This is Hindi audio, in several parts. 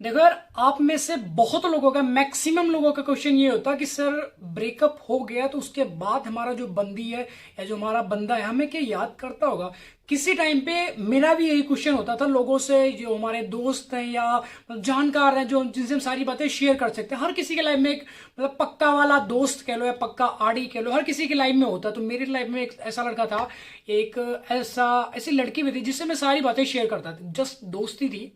देखो यार, आप में से बहुत लोगों का, मैक्सिमम लोगों का क्वेश्चन ये होता है कि सर ब्रेकअप हो गया तो उसके बाद हमारा जो बंदी है या जो हमारा बंदा है हमें क्या याद करता होगा। किसी टाइम पे मेरा भी यही क्वेश्चन होता था लोगों से, जो हमारे दोस्त हैं या जानकार हैं जो जिनसे हम सारी बातें शेयर कर सकते हैं। हर किसी के लाइफ में एक पक्का वाला दोस्त कह लो या पक्का आड़ी कह लो, हर किसी की लाइफ में होता। तो मेरी लाइफ में एक ऐसा लड़का था, एक ऐसी लड़की भी थी जिससे मैं सारी बातें शेयर करता था। जस्ट दोस्ती थी।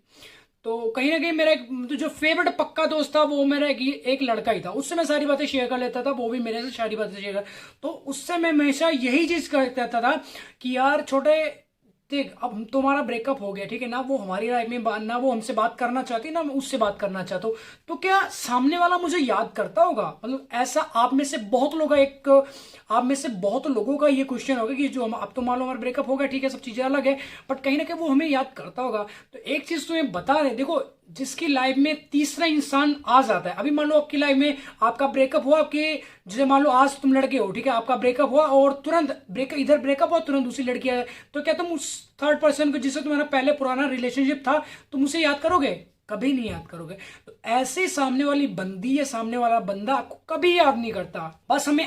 तो कहीं ना कहीं मेरा एक तो जो फेवरेट पक्का दोस्त था वो मेरा एक लड़का ही था। उससे मैं सारी बातें शेयर कर लेता था, वो भी मेरे से सारी बातें शेयर कर। तो उससे मैं हमेशा यही चीज करता था कि यार छोटे, देख अब तुम्हारा ब्रेकअप हो गया, ठीक है ना, वो हमारी लाइफ में ना वो हमसे बात करना चाहती ना मैं उससे बात करना चाहता हूँ। तो क्या सामने वाला मुझे याद करता होगा? मतलब ऐसा आप में से बहुत लोगों का ये क्वेश्चन होगा कि जो हम, अब तो मान लो हमारा ब्रेकअप हो गया, ठीक है, सब चीजें अलग है, बट कहीं ना कहीं वो हमें याद करता होगा। तो एक चीज तुम्हें बता रहे, देखो जिसकी लाइफ में तीसरा इंसान आ जाता है, अभी मान लो आपकी लाइफ में आपका ब्रेकअप हुआ, आपके जैसे मान लो आज तुम लड़के हो, ठीक है, आपका ब्रेकअप हुआ और तुरंत ब्रेकअप हुआ, तुरंत दूसरी लड़की है, तो क्या तुम उस थर्ड पर्सन को जिससे तुम्हारा पहले पुराना रिलेशनशिप था तुम उसे याद करोगे? कभी नहीं याद करोगे। तो ऐसे सामने वाली बंदी या सामने वाला बंदा आपको कभी याद नहीं करता। बस हमें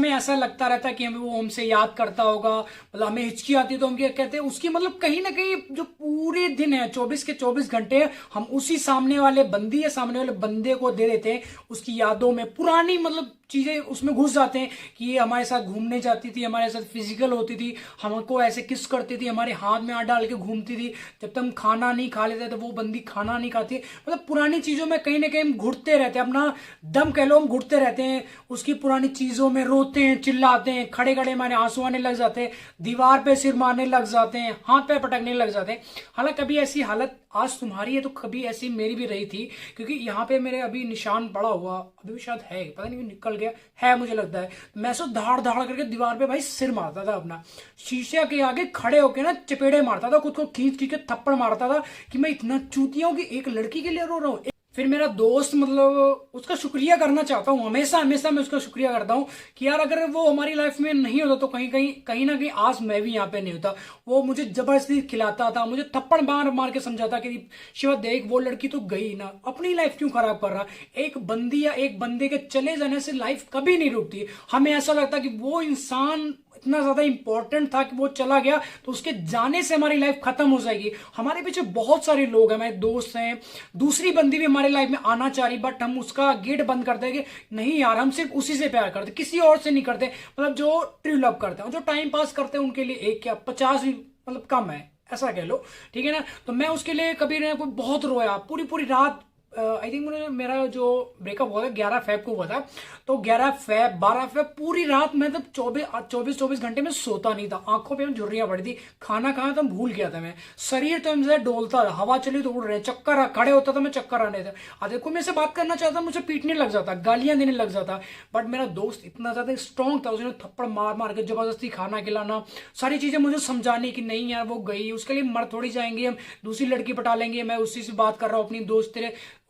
ऐसा लगता रहता है कि हमें वो हमसे याद करता होगा। मतलब हमें हिचकी आती है तो हम क्या कहते हैं उसकी, मतलब कहीं ना कहीं जो पूरे दिन है 24 के 24 घंटे हम उसी सामने वाले बंदी या सामने वाले बंदे को दे देते हैं। उसकी यादों में पुरानी मतलब चीजें उसमें घुस जाते हैं कि ये हमारे साथ घूमने जाती थी, हमारे साथ फिजिकल होती थी, हमको ऐसे किस करती थी, हमारे हाथ में हाथ डाल के घूमती थी, जब तक हम खाना नहीं खा लेते तो वो बंदी खाना नहीं खाती। मतलब पुरानी चीजों में कहीं ना कहीं हम घुटते रहते हैं, अपना दम कह लो, हम घुटते रहते हैं उसकी पुरानी चीजों में, रोते हैं, चिल्लाते हैं, खड़े खड़े हमारे आंसू आने लग जाते हैं, दीवार पे सिर मारने लग जाते हैं, हाथ पैर पटकने लग जाते हैं। हालांकि कभी ऐसी हालत आज तुम्हारी है तो कभी ऐसी मेरी भी रही थी, क्योंकि यहाँ पे मेरे अभी निशान पड़ा हुआ, अभी भी शायद है, पता नहीं निकल गया है, मुझे लगता है। मैं सो धाड़ धाड़ करके दीवार पे भाई सिर मारता था अपना, शीशे के आगे खड़े होके ना चपेड़े मारता था, खुद को खींच खींच के थप्पड़ मारता था कि मैं इतना चूतिया हूं कि एक लड़की के लिए रो रहा हूँ। फिर मेरा दोस्त, मतलब उसका शुक्रिया करना चाहता हूँ, हमेशा हमेशा मैं उसका शुक्रिया करता हूँ कि यार अगर वो हमारी लाइफ में नहीं होता तो कहीं ना कहीं आज मैं भी यहाँ पे नहीं होता। वो मुझे जबरदस्ती खिलाता था, मुझे थप्पड़ मार मार के समझाता कि शिवा देख वो लड़की तो गई ना, अपनी लाइफ क्यों खराब कर रहा। एक बंदी या एक बंदे के चले जाने से लाइफ कभी नहीं रुकती। हमें ऐसा लगता कि वो इंसान इतना ज्यादा इंपॉर्टेंट था कि वो चला गया तो उसके जाने से हमारी लाइफ खत्म हो जाएगी। हमारे पीछे बहुत सारे लोग हैं, हमारे दोस्त हैं, दूसरी बंदी भी हमारे लाइफ में आना चाह रही, बट हम उसका गेट बंद कर देंगे, नहीं यार हम सिर्फ उसी से प्यार करते, किसी और से नहीं करते। मतलब जो ट्रू लव करते हैं, जो टाइम पास करते हैं, उनके लिए एक क्या 50 भी मतलब कम है, ऐसा कह लो, ठीक है ना। तो मैं उसके लिए कभी ना कोई बहुत रोया, पूरी पूरी रात। आई थिंक मेरा जो ब्रेकअप हुआ था 11 फेब को हुआ था, तो 11 फेब 12 फेब पूरी रात मैं तब 24 घंटे में सोता नहीं था, आंखों पे झुर्रियां पड़ी थी, खाना खाना तो भूल गया था मैं, शरीर तो हमसे डोलता था, हवा चली तो उड़ रहे, चक्कर खड़े होता था मैं, चक्कर आने थे, आधे को मेरे से बात करना चाहता मुझे पीटने लग जाता, गालियां देने लग जाता। बट मेरा दोस्त इतना ज्यादा स्ट्रांग था, उसने थप्पड़ मार मार के जबरदस्ती खाना खिलाना, सारी चीजें मुझे समझाने की नहीं यार वो गई, उसके लिए मर थोड़ी जाएंगे हम, दूसरी लड़की पटा लेंगे, मैं उसी से बात कर रहा हूँ,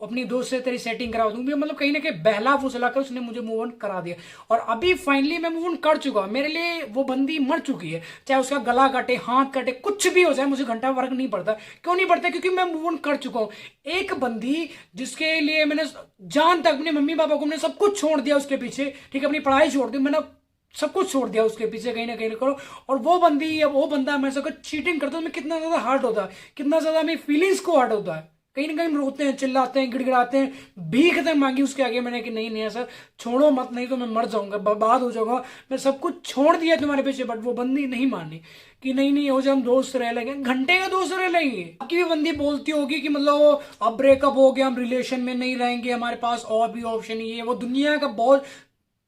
अपनी दोस्त से तेरी सेटिंग करा दूंगी। मतलब कहीं ना कहीं बहला फुसला कर उसने मुझे मूव ऑन करा दिया, और अभी फाइनली मैं मूव ऑन कर चुका हूं। मेरे लिए वो बंदी मर चुकी है, चाहे उसका गला कटे, हाथ कटे, कुछ भी हो जाए, मुझे घंटा फर्क नहीं पड़ता। क्यों नहीं पड़ता? क्योंकि मैं मूव ऑन कर चुका हूं। एक बंदी जिसके लिए मैंने जान तक, अपने मम्मी पापा को मैंने सब कुछ छोड़ दिया उसके पीछे, ठीक है, अपनी पढ़ाई छोड़ दी, मैंने सब कुछ छोड़ दिया उसके पीछे, कहीं ना कहीं करो। और वो बंदी या वो बंदा मेरे से चीटिंग करता है, मैं कितना ज्यादा हार्ट होता है, कितना ज्यादा मेरी फीलिंग्स को हार्ट होता है। कहीं ना कहीं रोते हैं, चिल्लाते हैं, गिड़गिड़ाते हैं, भीख तक मांगी उसके आगे मैंने कि नहीं नहीं ऐसा छोड़ो मत, नहीं तो मैं मर जाऊंगा, बर्बाद हो जाऊंगा, मैं सब कुछ छोड़ दिया तुम्हारे पीछे। बट वो बंदी नहीं मानी कि नहीं नहीं हो जाए, हम दोस्त रह लेंगे, घंटे का दोस्त रह लेंगे। आपकी भी बंदी बोलती होगी कि मतलब अब ब्रेकअप हो गया, हम रिलेशन में नहीं रहेंगे, हमारे पास और भी ऑप्शन ही है, वो दुनिया का बहुत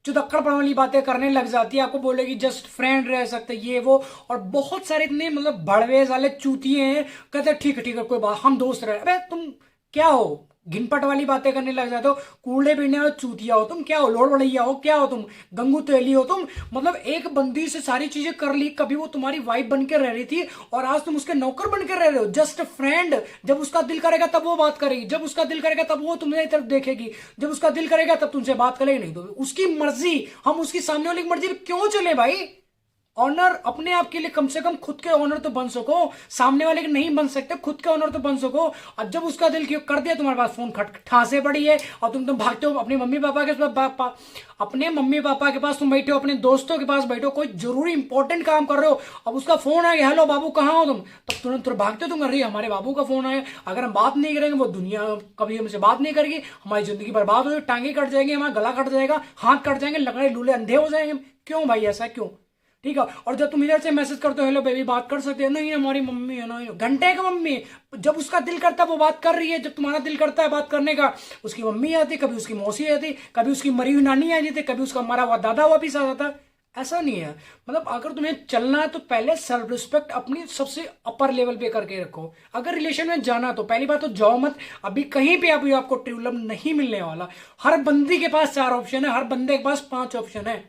जो दक्कड़पन वाली बातें करने लग जाती है, आपको बोलेगी जस्ट फ्रेंड रह सकते ये वो, और बहुत सारे इतने मतलब भड़वे वाले चूतिए हैं, कहते ठीक है कोई बात, हम दोस्त रहे। अबे तुम क्या हो, घिनपट वाली बातें करने लग जाते हो, कूड़े पीने वाले चूतिया हो तुम, क्या हो, लोड़ बड़ैया हो, क्या हो तुम, गंगू तेली हो तुम। मतलब एक बंदी से सारी चीजें कर ली, कभी वो तुम्हारी वाइफ बन के रह रही थी और आज तुम उसके नौकर बन के रह रहे हो, जस्ट फ्रेंड। जब उसका दिल करेगा तब वो बात करेगी, जब उसका दिल करेगा तब वो तुम्हारी तरफ देखेगी, जब उसका दिल करेगा तब तुमसे बात करेगी, नहीं तो उसकी मर्जी, हम उसकी सामने वाली मर्जी क्यों चले भाई? ऑनर अपने आप के लिए कम से कम खुद के ऑनर तो बन सको, सामने वाले के नहीं बन सकते, खुद के ऑनर तो बन सको। अब जब उसका दिल क्यों कर दिया, तुम्हारे पास फोन खट ठासे पड़ी है और तुम भागते हो अपने मम्मी पापा के पास, अपने मम्मी पापा के पास तुम बैठे हो, अपने दोस्तों के पास बैठे हो, कोई जरूरी इंपॉर्टेंट काम कर रहे हो, अब उसका फोन आ गया, हेलो बाबू कहाँ हो तुम, तब तुरंत भागते हो तुम, अरे हमारे बाबू का फोन आया, अगर हम बात नहीं करेंगे वो दुनिया कभी हमसे बात नहीं करेगी, हमारी जिंदगी बर्बाद हो जाएगी, टांगे कट जाएंगे, हमारा गला कट जाएगा, हाथ कट जाएंगे, लकड़े लूले अंधे हो जाएंगे। क्यों भाई ऐसा क्यों? ठीक है। और जब तुम इधर से मैसेज करते हो हेलो बेबी बात कर सकते हो, नहीं हमारी मम्मी है ना, घंटे का मम्मी, जब उसका दिल करता है वो बात कर रही है, जब तुम्हारा दिल करता है बात करने का, उसकी मम्मी आती, कभी उसकी मौसी आती, कभी उसकी मरी हुई नानी आ जाती, कभी उसका मरा हुआ दादा वापिस आ जाता। ऐसा नहीं है। मतलब अगर तुम्हें चलना है तो पहले सेल्फ रिस्पेक्ट अपनी सबसे अपर लेवल पे करके रखो। अगर रिलेशन में जाना तो पहली बात तो जाओ मत, अभी कहीं पे अभी आपको ट्रू लव नहीं मिलने वाला। हर बंदी के पास 4 ऑप्शन है, हर बंदे के पास 5 ऑप्शन है।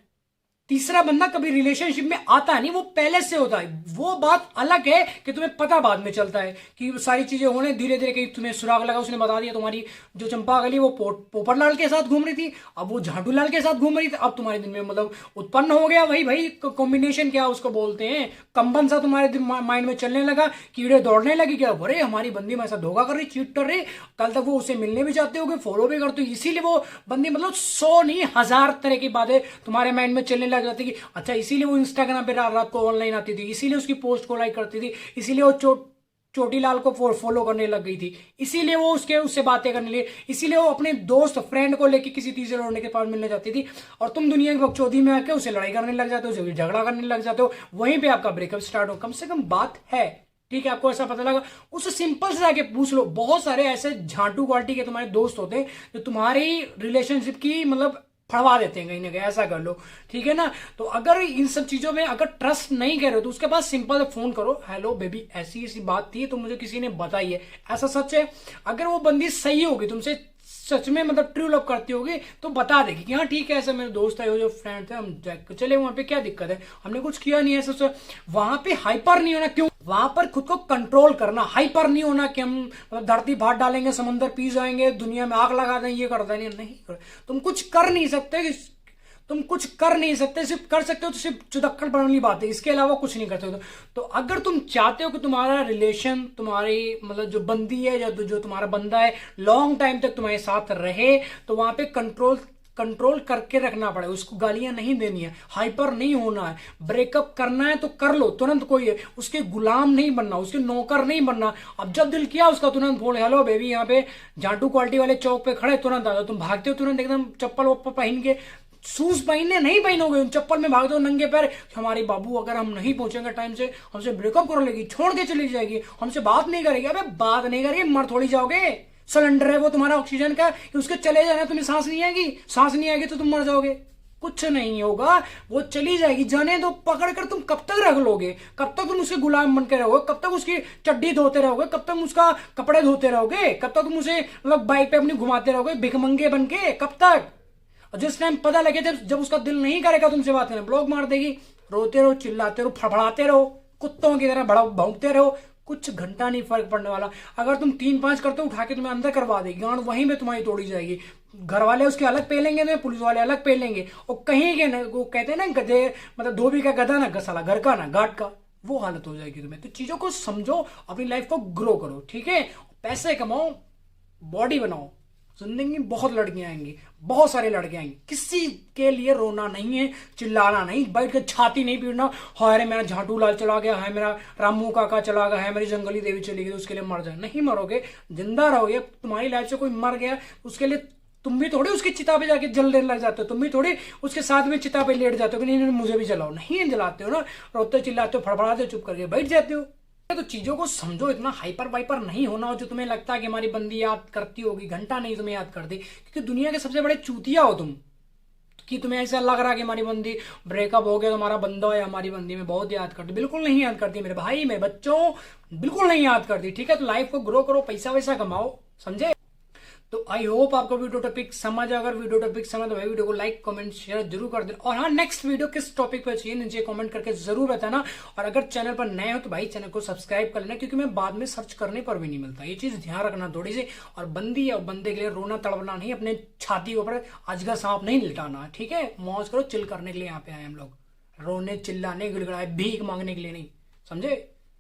तीसरा बंदा कभी रिलेशनशिप में आता नहीं, वो पहले से होता है। वो बात अलग है कि तुम्हें पता बाद में चलता है कि सारी चीजें होने धीरे धीरे, कहीं तुम्हें सुराग लगा, उसने बता दिया तुम्हारी जो चंपा गली वो पोपटलाल के साथ घूम रही थी, अब वो झाटूलाल के साथ घूम रही थी, अब तुम्हारे दिन में मतलब उत्पन्न हो गया वही भाई कॉम्बिनेशन, क्या उसको बोलते हैं, कंबन सा तुम्हारे माइंड में चलने लगा, कीड़े दौड़ने लगी, क्या अरे हमारी बंदी में ऐसा धोखा कर रही, चीट कर रही, कल तक वो उसे मिलने भी चाहते हो, फॉलो भी करते हो, इसीलिए वो बंदी मतलब 100 नहीं 1000 तरह की बातें तुम्हारे माइंड में चलने लग जाती कि अच्छा इसीलिए वो इंस्टाग्राम पे रात रात को ऑनलाइन आती थी, इसीलिए उसकी पोस्ट को लाइक करती थी, इसीलिए वो चोटीलाल को फॉलो करने लग गई थी, इसीलिए वो उससे बातें करने लगी, इसीलिए वो अपने दोस्त फ्रेंड को लेके किसी तीसरे लौंडे के पास मिलने जाती थी, और तुम दुनिया की बकचोदी में आके उसे लड़ाई करने लग जाते हो, उसे झगड़ा करने लग जाते हो, वहीं पे आपका ब्रेकअप स्टार्ट हो। कम से कम बात है, ठीक है, आपको ऐसा पता लगा, उससे सिंपल से जाके पूछ लो। बहुत सारे ऐसे झांटू क्वालिटी के तुम्हारे दोस्त होते हैं जो तुम्हारी रिलेशनशिप की मतलब फड़वा देते हैं कहीं ना कहीं, ऐसा कर लो, ठीक है ना। तो अगर इन सब चीजों में अगर ट्रस्ट नहीं कर रहे हो तो उसके पास सिंपल फोन करो, हेलो बेबी ऐसी ऐसी बात थी तो मुझे किसी ने बताई है, ऐसा सच है। अगर वो बंदी सही होगी, तुमसे सच में मतलब ट्रू लव करती होगी तो बता देगी कि हाँ ठीक है, ऐसा मेरे दोस्त है, जो फ्रेंड थे, हम चले वहां पे, क्या दिक्कत है, हमने कुछ किया नहीं है ऐसा। वहां पे हाइपर नहीं होना, क्यों, वहां पर खुद को कंट्रोल करना, हाइपर नहीं होना कि हम मतलब धरती फाड़ डालेंगे, समंदर पी जाएंगे, दुनिया में आग लगा देंगे, ये कर देंगे, नहीं। तुम कुछ कर नहीं सकते, तुम कुछ कर नहीं सकते, सिर्फ कर सकते हो तो सिर्फ चुदक्कड़ वाली बात है, इसके अलावा कुछ नहीं करते हो। तो अगर तुम चाहते हो कि तुम्हारा रिलेशन, तुम्हारी मतलब जो बंदी है या जो तुम्हारा बंदा है लॉन्ग टाइम तक तुम्हारे साथ रहे, तो वहां पे कंट्रोल करके रखना पड़ेगा, उसको गालियां नहीं देनी है, हाइपर नहीं होना है, ब्रेकअप करना है तो कर लो तुरंत, कोई है उसके गुलाम नहीं बनना, उसके नौकर नहीं बनना। अब जब दिल किया उसका तुरंत फोन, हेलो बेबी यहाँ पे झाटू क्वालिटी वाले चौक पे खड़े, तुरंत आ जाओ। तुम भागते हो तुरंत एकदम चप्पल वप्पल पहन के, शूज पहनने नहीं पहनोगे, उन चप्पल में भाग दो नंगे पैर, हमारी बाबू अगर हम नहीं पहुंचेंगे टाइम से हमसे ब्रेकअप कर लेगी, छोड़ के चली जाएगी, हमसे बात नहीं करेगी। अबे बात नहीं करेगी, मर थोड़ी जाओगे, सिलेंडर है वो तुम्हारा ऑक्सीजन का, कि उसके चले जाना तुम्हें सांस नहीं आएगी, सांस नहीं आएगी तो तुम मर जाओगे, कुछ नहीं होगा, वो चली जाएगी, जाने दो, पकड़ कर तुम कब तक रख लोगे, कब तक तुम उसके गुलाम बन के रहोगे, कब तक उसकी चड्डी धोते रहोगे, कब तक उसका कपड़े धोते रहोगे, कब तक तुम उसे मतलब बाइक पे अपनी घुमाते रहोगे भिखमंगे बन के, कब तक। और जिस टाइम पता लगे जब उसका दिल नहीं करेगा तुमसे बात करने, ब्लॉक मार देगी, रोते रहो, चिल्लाते रहो, फड़फड़ाते रहो, कुत्तों की तरह भौंकते रहो, कुछ घंटा नहीं फर्क पड़ने वाला। अगर तुम 3-5 करते हो उठा के तुम्हें अंदर करवा देगी, गांड वहीं पे तुम्हारी तोड़ी जाएगी, घर वाले उसके अलग पेलेंगे ना, पुलिस वाले अलग पेलेंगे, और कहीं के ना वो कहते हैं ना गधे मतलब धोबी का गधा ना गसाला घर का ना घाट का, वो हालत हो जाएगी तुम्हें। तो चीजों को समझो, अपनी लाइफ को ग्रो करो, ठीक है, पैसे कमाओ, बॉडी बनाओ, जिंदगी में बहुत लड़कियां आएंगी, बहुत सारे लड़के आएंगे, किसी के लिए रोना नहीं है, चिल्लाना नहीं, बैठ के छाती नहीं पीटना, हाय मेरा झाटू लाल चला गया है, मेरा रामू काका चला गया है, मेरी जंगली देवी चली गई तो उसके लिए मर जाए, नहीं मरोगे, जिंदा रहोगे। तुम्हारी लाइफ से कोई मर गया उसके लिए तुम भी थोड़ी उसकी चिता पे जाके जलने लग जाते हो, तुम भी थोड़ी उसके साथ में चिता पे लेट जाते हो कि नहीं मुझे भी जलाओ, नहीं जलाते हो ना, रोते चिल्लाते हो, फड़फड़ाते हो, चुप करके बैठ जाते हो। तो चीजों को समझो, इतना हाइपर वाइपर नहीं होना हो जो तुम्हें लगता है कि हमारी बंदी याद करती होगी, घंटा नहीं तुम्हें याद करती, क्योंकि दुनिया के सबसे बड़े चूतिया हो तुम, कि तुम्हें ऐसा लग रहा है कि हमारी बंदी ब्रेकअप हो गया तो हमारा बंदा है हमारी बंदी में बहुत याद करती, बिल्कुल नहीं याद करती मेरे भाई, मेरे बच्चों, बिल्कुल नहीं याद करती, ठीक है। तो लाइफ को ग्रो करो, पैसा वैसा कमाओ, समझे। तो आई होप आपको वीडियो टॉपिक समझ, अगर वीडियो टॉपिक समझ तो भाई वीडियो को लाइक कमेंट शेयर जरूर कर देना, और हाँ नेक्स्ट वीडियो किस टॉपिक पर चाहिए नीचे कमेंट करके जरूर बताना, और अगर चैनल पर नए हो तो भाई चैनल को सब्सक्राइब कर लेना, क्योंकि मैं बाद में सर्च करने पर भी नहीं मिलता, ये चीज ध्यान रखना थोड़ी सी। और बंदी या बंदे के लिए रोना तड़पना नहीं, अपने छाती के ऊपर अजगर सांप नहीं लिटाना, ठीक है, मौज करो, चिल करने के लिए यहाँ पे आए हम लोग। रोने चिल्लाने गिड़गिड़ाए भीख मांगने के लिए नहीं, समझे।